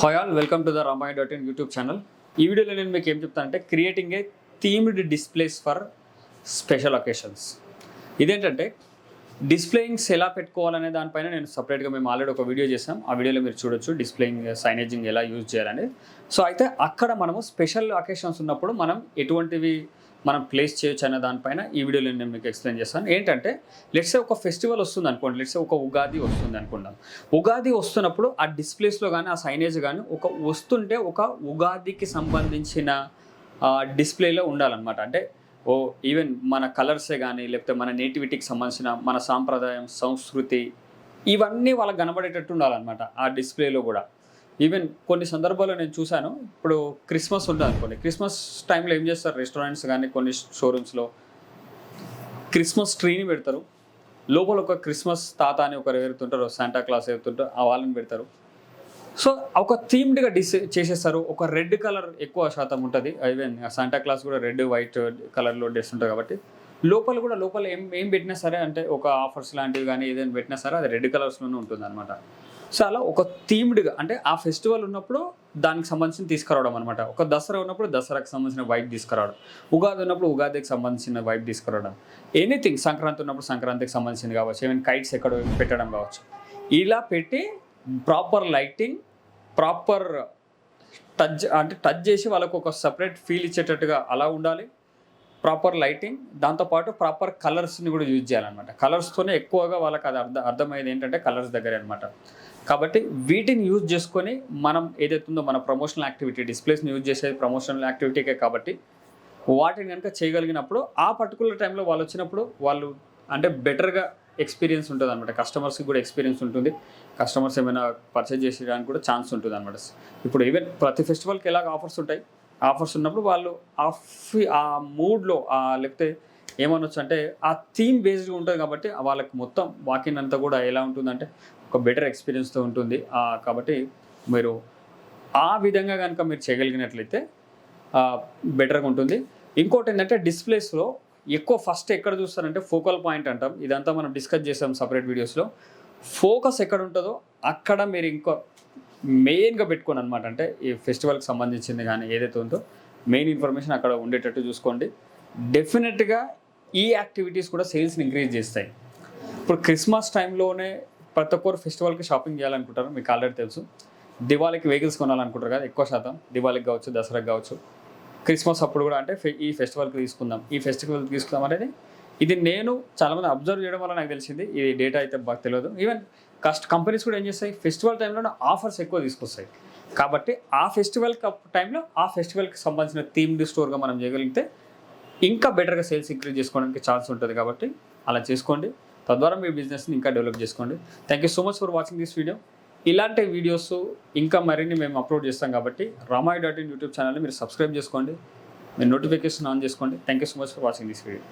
Hi all, welcome to the Ramaya.in YouTube channel. ఈ వీడియోలో నేను మీకు ఏం చెప్తానంటే creating a themed displays for special occasions. ఇదేంటంటే డిస్ప్లేయింగ్స్ ఎలా పెట్టుకోవాలనే దానిపైన నేను సపరేట్గా మేము ఆల్రెడీ ఒక వీడియో చేసాం. ఆ వీడియోలో మీరు చూడొచ్చు డిస్ప్లేయింగ్ సైనేజింగ్ ఎలా యూజ్ చేయాలని. సో అయితే అక్కడ మనము స్పెషల్ అకేషన్స్ ఉన్నప్పుడు మనం ఎటువంటివి మనం ప్లేస్ చేయొచ్చు అనే దానిపైన ఈ వీడియోలో నేను మీకు ఎక్స్ప్లెయిన్ చేస్తాను. ఏంటంటే లెట్స్ సే ఒక ఫెస్టివల్ వస్తుంది అనుకోండి, లెట్స్ సే ఒక ఉగాది వస్తుంది అనుకుందాం. ఉగాది వస్తున్నప్పుడు ఆ డిస్ప్లేస్లో కానీ ఆ సైనేజ్ కానీ ఒక వస్తుంటే ఒక ఉగాదికి సంబంధించిన డిస్ప్లేలో ఉండాలన్నమాట. అంటే ఈవెన్ మన కలర్సే కానీ లేకపోతే మన నేటివిటీకి సంబంధించిన మన సాంప్రదాయం సంస్కృతి ఇవన్నీ వాళ్ళకి కనబడేటట్టు ఉండాలన్నమాట ఆ డిస్ప్లేలో కూడా. ఈవెన్ కొన్ని సందర్భాల్లో నేను చూశాను, ఇప్పుడు క్రిస్మస్ ఉంటుంది అనుకోండి, క్రిస్మస్ టైంలో ఏం చేస్తారు రెస్టారెంట్స్ కానీ కొన్ని షోరూమ్స్లో క్రిస్మస్ ట్రీని పెడతారు. లోపల ఒక క్రిస్మస్ తాత అని ఒకరు ఎగురుతుంటారు, శాంటా క్లాస్ ఎగురుతుంటారు, ఆ వాళ్ళని పెడతారు. సో ఒక థీమ్డ్గా చేసేస్తారు. ఒక రెడ్ కలర్ ఎక్కువ శాతం ఉంటుంది. ఈవెన్ శాంటా క్లాస్ కూడా రెడ్ వైట్ కలర్లో డ్రెస్ ఉంటుంది కాబట్టి లోపల ఏం పెట్టినా సరే, అంటే ఒక ఆఫర్స్ లాంటివి కానీ ఏదైనా పెట్టినా సరే అది రెడ్ కలర్స్లోనే ఉంటుంది అనమాట. సో అలా ఒక థీమ్డ్గా, అంటే ఆ ఫెస్టివల్ ఉన్నప్పుడు దానికి సంబంధించిన తీసుకురావడం అనమాట. ఒక దసరా ఉన్నప్పుడు దసరాకి సంబంధించిన వైబ్ తీసుకురావడం, ఉగాది ఉన్నప్పుడు ఉగాదికి సంబంధించిన వైబ్ తీసుకురావడం, ఎనీథింగ్ సంక్రాంతి ఉన్నప్పుడు సంక్రాంతికి సంబంధించింది కావచ్చు, ఈవెన్ కైట్స్ ఎక్కడ పెట్టడం కావచ్చు. ఇలా పెట్టి ప్రాపర్ లైటింగ్, ప్రాపర్ టచ్ చేసి వాళ్ళకు ఒక సపరేట్ ఫీల్ ఇచ్చేటట్టుగా అలా ఉండాలి. ప్రాపర్ లైటింగ్, దాంతోపాటు ప్రాపర్ కలర్స్ని కూడా యూజ్ చేయాలన్నమాట. కలర్స్తోనే ఎక్కువగా వాళ్ళకి అది అర్థమయ్యేది ఏంటంటే కలర్స్ దగ్గరే అనమాట. కాబట్టి వీటిని యూజ్ చేసుకొని మనం ఏదైతుందో మన ప్రమోషనల్ యాక్టివిటీ, డిస్ప్లేస్ని యూజ్ చేసేది ప్రమోషనల్ యాక్టివిటీకే కాబట్టి వాటిని కనుక చేయగలిగినప్పుడు ఆ పర్టికులర్ టైంలో వాళ్ళు వచ్చినప్పుడు వాళ్ళు అంటే బెటర్గా ఎక్స్పీరియన్స్ ఉంటుంది అనమాట. కస్టమర్స్కి కూడా ఎక్స్పీరియన్స్ ఉంటుంది, కస్టమర్స్ ఏమైనా పర్చేజ్ చేసేయడానికి కూడా ఛాన్స్ ఉంటుంది అనమాట. ఇప్పుడు ఈవెన్ ప్రతి ఫెస్టివల్కి ఎలాగ ఆఫర్స్ ఉంటాయి, ఆఫర్స్ ఉన్నప్పుడు వాళ్ళు ఆ మూడ్లో లేకపోతే ఏమనొచ్చు అంటే ఆ థీమ్ బేస్డ్గా ఉంటుంది కాబట్టి వాళ్ళకి మొత్తం వాకింగ్ అంతా కూడా ఎలా ఉంటుందంటే ఒక బెటర్ ఎక్స్పీరియన్స్తో ఉంటుంది. కాబట్టి మీరు ఆ విధంగా కనుక మీరు చేయగలిగినట్లయితే బెటర్గా ఉంటుంది. ఇంకోటి ఏంటంటే డిస్ప్లేస్లో ఎక్కువ ఫస్ట్ ఎక్కడ చూస్తారంటే ఫోకల్ పాయింట్ అంటాం. ఇదంతా మనం డిస్కస్ చేసాం సపరేట్ వీడియోస్లో. ఫోకస్ ఎక్కడ ఉంటుందో అక్కడ మీరు ఇంకో మెయిన్గా పెట్టుకోండి అనమాట. అంటే ఈ ఫెస్టివల్కి సంబంధించింది కానీ ఏదైతే ఉందో మెయిన్ ఇన్ఫర్మేషన్ అక్కడ ఉండేటట్టు చూసుకోండి. డెఫినెట్గా ఈ యాక్టివిటీస్ కూడా సేల్స్ని ఇంక్రీజ్ చేస్తాయి. ఇప్పుడు క్రిస్మస్ టైంలోనే ప్రతి ఒక్కరు ఫెస్టివల్కి షాపింగ్ చేయాలనుకుంటారు, మీకు ఆల్రెడీ తెలుసు. దివాళీకి వెహికల్స్ కొనాలనుకుంటారు కదా ఎక్కువ శాతం, దివాళీకి కావచ్చు, దసరాకి కావచ్చు, క్రిస్మస్ అప్పుడు కూడా అంటే ఈ ఫెస్టివల్కి తీసుకుందాం అనేది ఇది నేను చాలామంది అబ్జర్వ్ చేయడం వల్ల నాకు తెలిసింది. ఇది డేటా అయితే బాగా తెలియదు. ఈవెన్ కంపెనీస్ కూడా ఏం చేస్తాయి, ఫెస్టివల్ టైంలో ఆఫర్స్ ఎక్కువ తీసుకొస్తాయి. కాబట్టి ఆ ఫెస్టివల్ టైంలో ఆ ఫెస్టివల్కి సంబంధించిన థీమ్డ్ స్టోర్గా మనం చేయగలిగితే ఇంకా బెటర్గా సేల్స్ ఇంక్రీజ్ చేసుకోవడానికి ఛాన్స్ ఉంటుంది. కాబట్టి అలా చేసుకోండి, తద్వారా మీ బిజినెస్ని ఇంకా డెవలప్ చేసుకోండి. Thank you so much for watching this video. ఇలాంటి వీడియోస్ ఇంకా మరిన్ని మేము అప్లోడ్ చేస్తాం కాబట్టి Ramaya.in యూట్యూబ్ ఛానల్ని మీరు సబ్స్క్రైబ్ చేసుకోండి, మీరు నోటిఫికేషన్ ఆన్ చేసుకోండి. Thank you so much for watching this video.